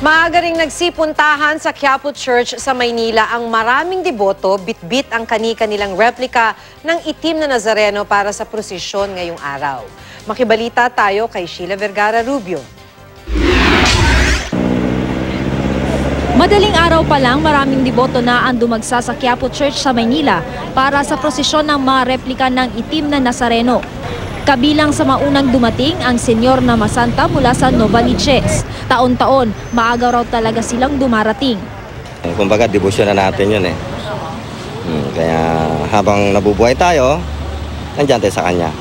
Maaga ring nagsipuntahan sa Quiapo Church sa Maynila ang maraming deboto, bitbit ang kani-kanilang replika ng itim na Nazareno para sa prosesyon ngayong araw. Makibalita tayo kay Sheila Vergara Rubio. Madaling araw pa lang, maraming deboto na ang dumagsa sa Quiapo Church sa Maynila para sa prosesyon ng mga replika ng itim na Nazareno. Kabilang sa maunang dumating ang senyor na masanta mula sa Novaliches. Taon-taon, maaga raw talaga silang dumarating. Kumbaga, debosyon na natin yun eh. Kaya habang nabubuhay tayo, nandiyan tayo sa kanya.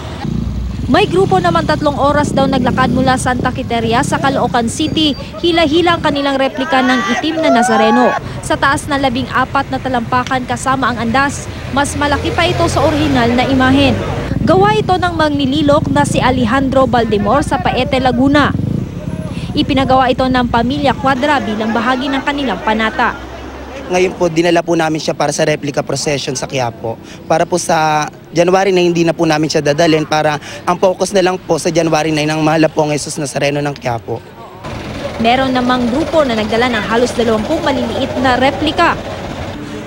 May grupo naman 3 oras daw naglakad mula Santa Quiteria sa Caloocan City, hila-hila ang kanilang replika ng itim na Nazareno. Sa taas na 14 na talampakan kasama ang andas, mas malaki pa ito sa orihinal na imahen. Gawa ito ng manglililok na si Alejandro Baldemor sa Paete, Laguna. Ipinagawa ito ng pamilya Quadra bilang bahagi ng kanilang panata. Ngayon po, dinala po namin siya para sa replica procession sa Quiapo. Para po sa January 9, hindi na po namin siya dadalhin para ang focus na lang po sa January 9 ng mahal pong Jesus Nazareno ng Quiapo. Meron namang grupo na nagdala ng halos 20 maliliit na replika.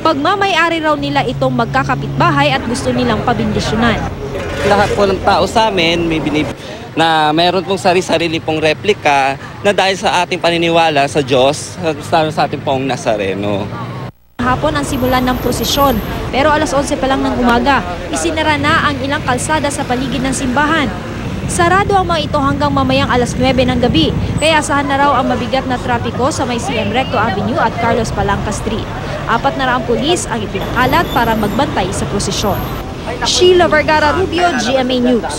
Pagmamay-ari raw nila itong magkakapitbahay at gusto nilang pabindisyonan. Lahat po ng tao sa amin may na meron pong sarili-sarili pong replika na dahil sa ating paniniwala sa Diyos, sa ating pong Nazareno. Hapon ang simulan ng prosesyon, pero alas 11 pa lang ng umaga, isinara na ang ilang kalsada sa paligid ng simbahan. Sarado ang mga ito hanggang mamayang alas 9 ng gabi, kaya asahan na raw ang mabigat na trapiko sa may CM Recto Avenue at Carlos Palanca Street. 4 na raang pulis ang ipinakalat para magbantay sa prosesyon. Sheila Vergara Rubio, GMA News.